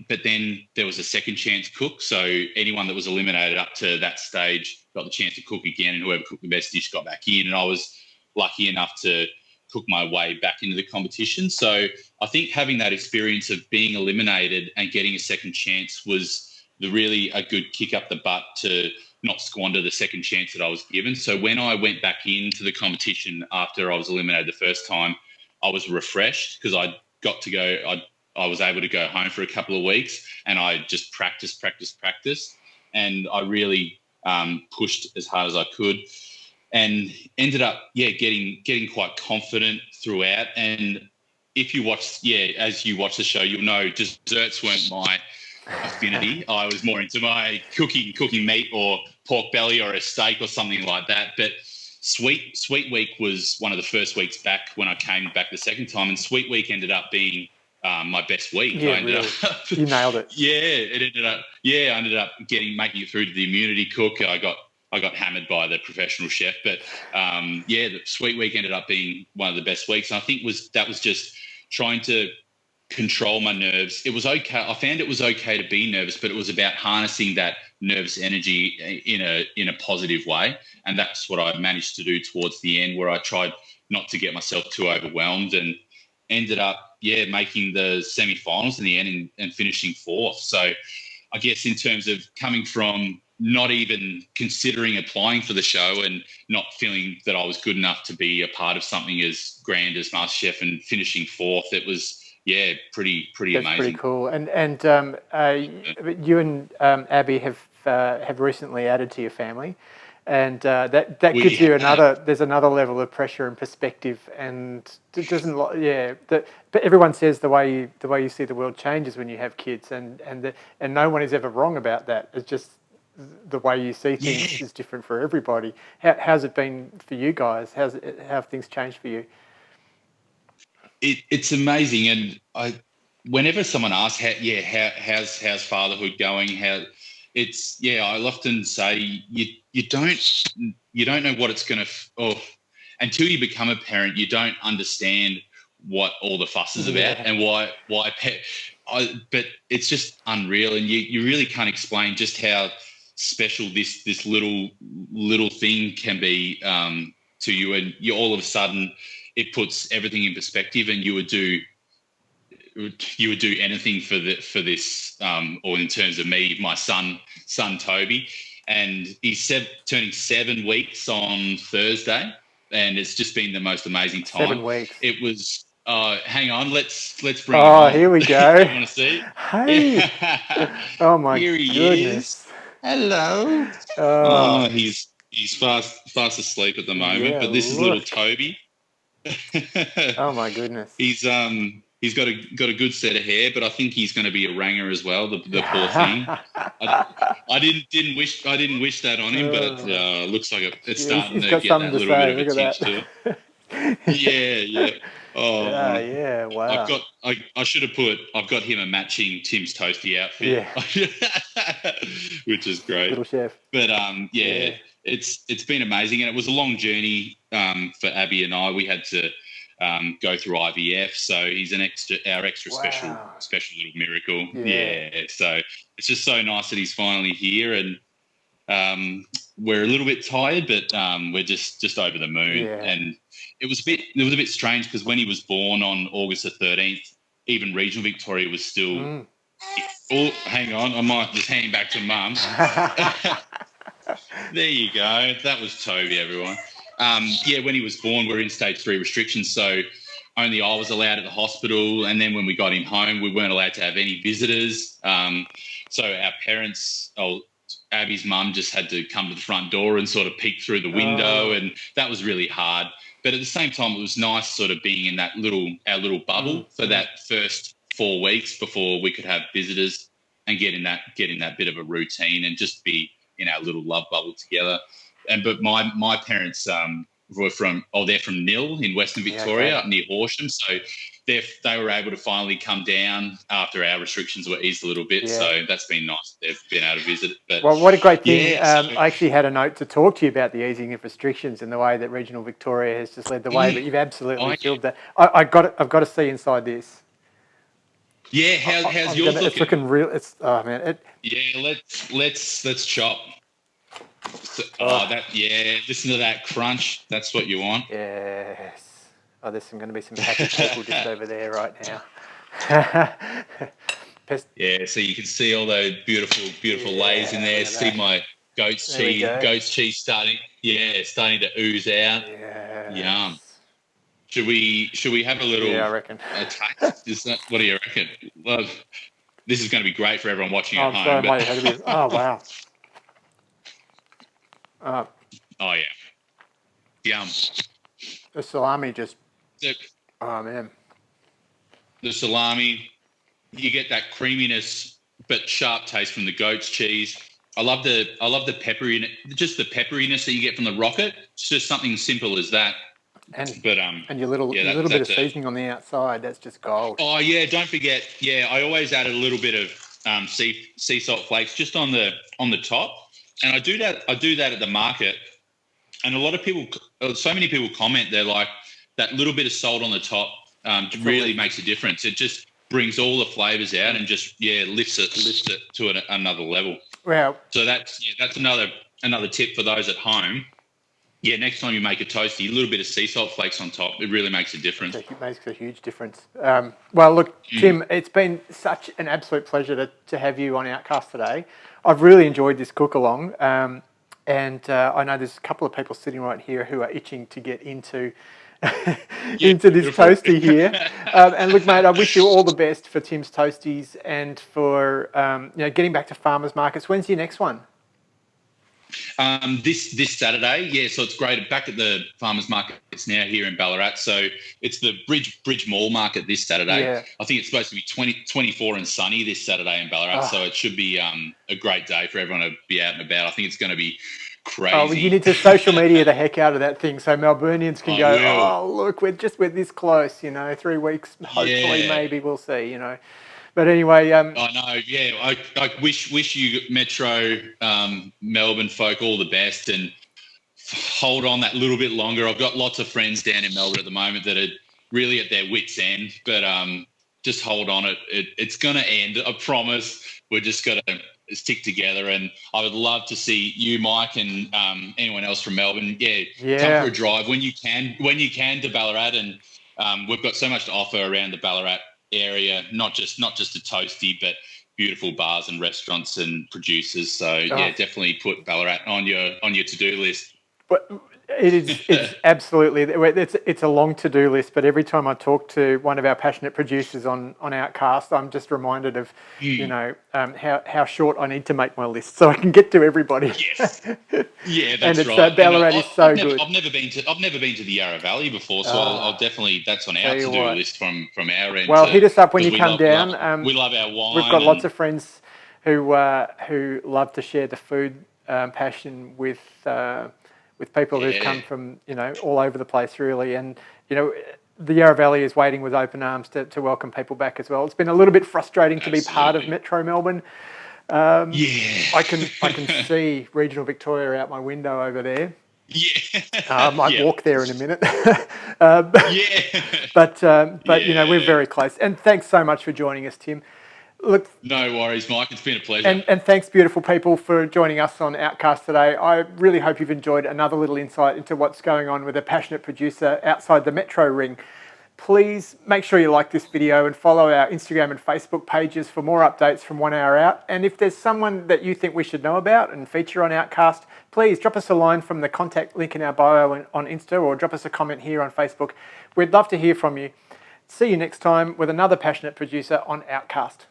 [SPEAKER 2] but then there was a second chance cook. So anyone that was eliminated up to that stage got the chance to cook again, and whoever cooked the best dish got back in. And I was lucky enough to cook my way back into the competition. So I think having that experience of being eliminated and getting a second chance was really a good kick up the butt to not squander the second chance that I was given. So when I went back into the competition after I was eliminated the first time, I was refreshed because I got to go. I was able to go home for a couple of weeks, and I just practiced, and I really pushed as hard as I could. and ended up getting quite confident throughout. And if you watch, as you watch the show, you'll know desserts weren't my affinity. I was more into my cooking meat or pork belly or a steak or something like that. But Sweet Week was one of the first weeks back when I came back the second time, and Sweet Week ended up being my best week.
[SPEAKER 1] Yeah, really. You nailed it.
[SPEAKER 2] I ended up making it through to the immunity cook. I got hammered by the professional chef, but the Sweet Week ended up being one of the best weeks. And I think that was just trying to control my nerves. It was okay. I found it was okay to be nervous, but it was about harnessing that nervous energy in a positive way. And that's what I managed to do towards the end, where I tried not to get myself too overwhelmed, and ended up making the semi-finals in the end and finishing fourth. So I guess in terms of coming from not even considering applying for the show and not feeling that I was good enough to be a part of something as grand as MasterChef, and finishing fourth, it was pretty amazing.
[SPEAKER 1] That's pretty cool. And you and Abby have recently added to your family, and that gives you there's another level of pressure and perspective, and it doesn't but everyone says the way you see the world changes when you have kids, and no one is ever wrong about that. It's just the way you see things is different for everybody. How's it been for you guys? How have things changed for you?
[SPEAKER 2] It's amazing, and whenever someone asks how's fatherhood going, I'll often say you don't know what it's going to, until you become a parent, you don't understand what all the fuss is about and why but it's just unreal, and you really can't explain just how special this little thing can be to you, and you all of a sudden it puts everything in perspective, and you would do anything for this, or in terms of me, my son Toby, and he's turning 7 weeks on Thursday, and it's just been the most amazing time.
[SPEAKER 1] 7 weeks.
[SPEAKER 2] It was. Hang on, let's bring. Oh,
[SPEAKER 1] here we go.
[SPEAKER 2] You want to see?
[SPEAKER 1] Hey. Oh my
[SPEAKER 2] Here he
[SPEAKER 1] goodness.
[SPEAKER 2] is. Hello. Oh, he's fast asleep at the moment, but this is little Toby.
[SPEAKER 1] Oh my goodness.
[SPEAKER 2] He's got a good set of hair, but I think he's going to be a ranger as well. The poor thing. I didn't wish that on him, but looks like it's starting to get that little bit of a tinge to it. Yeah. Oh
[SPEAKER 1] yeah. Wow.
[SPEAKER 2] I should have I've got him a matching Tim's Toastie outfit. Yeah. Which is great.
[SPEAKER 1] Little chef.
[SPEAKER 2] But it's been amazing, and it was a long journey for Abby and I. We had to go through IVF, so he's our extra special little miracle. Yeah. So it's just so nice that he's finally here, and we're a little bit tired, but we're just over the moon.
[SPEAKER 1] Yeah.
[SPEAKER 2] And it was a bit strange, because when he was born on August the 13th, even regional Victoria was still. Oh, hang on, I might just hand back to Mum. There you go. That was Toby, everyone. When he was born, we're in stage 3 restrictions, so only I was allowed at the hospital, and then when we got him home, we weren't allowed to have any visitors. So our parents, Abby's mum, just had to come to the front door and sort of peek through the window, and that was really hard. But at the same time, it was nice sort of being in our little bubble for that first 4 weeks before we could have visitors, and getting that bit of a routine and just be in our little love bubble together. But my parents they're from Nil in Western Victoria, up near Horsham, so they were able to finally come down after our restrictions were eased a little bit. So that's been nice. They've been able to visit. But
[SPEAKER 1] well, what a great thing! I actually had a note to talk to you about the easing of restrictions and the way that regional Victoria has just led the way. But you've absolutely filled that. I've got to see inside this.
[SPEAKER 2] Yeah, how's yours looking?
[SPEAKER 1] It's looking real. Man.
[SPEAKER 2] Let's chop. So, listen to that crunch. That's what you want.
[SPEAKER 1] Yes. Oh, there's going to be some happy people just over there right now.
[SPEAKER 2] So you can see all those beautiful layers in there. See my goat's cheese starting to ooze out.
[SPEAKER 1] Yes.
[SPEAKER 2] Yum. Should we have a little?
[SPEAKER 1] Yeah, I reckon.
[SPEAKER 2] Taste? What do you reckon? Well, this is going to be great for everyone watching at home.
[SPEAKER 1] Sorry, oh wow.
[SPEAKER 2] Oh yeah. Yum.
[SPEAKER 1] The salami just,
[SPEAKER 2] The,
[SPEAKER 1] oh man.
[SPEAKER 2] the salami, you get that creaminess but sharp taste from the goat's cheese. I love the peppery, just the pepperiness that you get from the rocket. It's just something simple as that.
[SPEAKER 1] And your little bit of seasoning on the outside, that's just gold.
[SPEAKER 2] Oh yeah, don't forget. Yeah, I always add a little bit of sea salt flakes just on the top, and I do that at the market. And a lot of people, so many people comment, they're like, that little bit of salt on the top really makes a difference. It just brings all the flavors out and just lifts it to another level.
[SPEAKER 1] Wow.
[SPEAKER 2] So that's another tip for those at home. Yeah, next time you make a toastie, a little bit of sea salt flakes on top, it really makes a difference.
[SPEAKER 1] It makes a huge difference. Well, look, Tim, it's been such an absolute pleasure to have you on Outcast today. I've really enjoyed this cook-along, and I know there's a couple of people sitting right here who are itching to get into into this toastie here. And look, mate, I wish you all the best for Tim's Toasties and for getting back to farmers markets. When's your next one?
[SPEAKER 2] This Saturday, yeah. So it's great. Back at the farmers markets now here in Ballarat. So it's the Bridge Mall market this Saturday.
[SPEAKER 1] Yeah.
[SPEAKER 2] I think it's supposed to be 24 and sunny this Saturday in Ballarat. So it should be a great day for everyone to be out and about. I think it's going to be crazy.
[SPEAKER 1] Oh, well, you need to social media the heck out of that thing so Melburnians can go, oh, look, we're this close, 3 weeks, hopefully, maybe we'll see, But anyway,
[SPEAKER 2] I know, yeah. I wish you Metro Melbourne folk all the best and hold on that little bit longer. I've got lots of friends down in Melbourne at the moment that are really at their wits' end, but just hold on. It's going to end. I promise. We're just going to stick together, and I would love to see you, Mike, and anyone else from Melbourne. Yeah, come for a drive when you can to Ballarat, and we've got so much to offer around the Ballarat area, not just a toastie, but beautiful bars and restaurants and producers. So yeah, definitely put Ballarat on your to-do list.
[SPEAKER 1] But it's absolutely, it's a long to-do list, but every time I talk to one of our passionate producers on Outcast, I'm just reminded of how short I need to make my list so I can get to everybody.
[SPEAKER 2] Yes. Yeah, that's
[SPEAKER 1] and
[SPEAKER 2] right.
[SPEAKER 1] Ballarat is so good.
[SPEAKER 2] I've never been to the Yarra Valley before, so I'll definitely, that's on our to-do list from our end.
[SPEAKER 1] Well, hit us up when you come down.
[SPEAKER 2] We love our wine.
[SPEAKER 1] We've got lots of friends who love to share the food passion with people who've come from all over the place, really, and the Yarra Valley is waiting with open arms to welcome people back as well. It's been a little bit frustrating to be part of Metro Melbourne. I can see regional Victoria out my window over there.
[SPEAKER 2] Yeah,
[SPEAKER 1] I might walk there in a minute. But we're very close. And thanks so much for joining us, Tim. Look,
[SPEAKER 2] no worries, Mike. It's been a pleasure.
[SPEAKER 1] And thanks, beautiful people, for joining us on Outcast today. I really hope you've enjoyed another little insight into what's going on with a passionate producer outside the Metro ring. Please make sure you like this video and follow our Instagram and Facebook pages for more updates from 1 hour out. And if there's someone that you think we should know about and feature on Outcast, please drop us a line from the contact link in our bio on Insta, or drop us a comment here on Facebook. We'd love to hear from you. See you next time with another passionate producer on Outcast.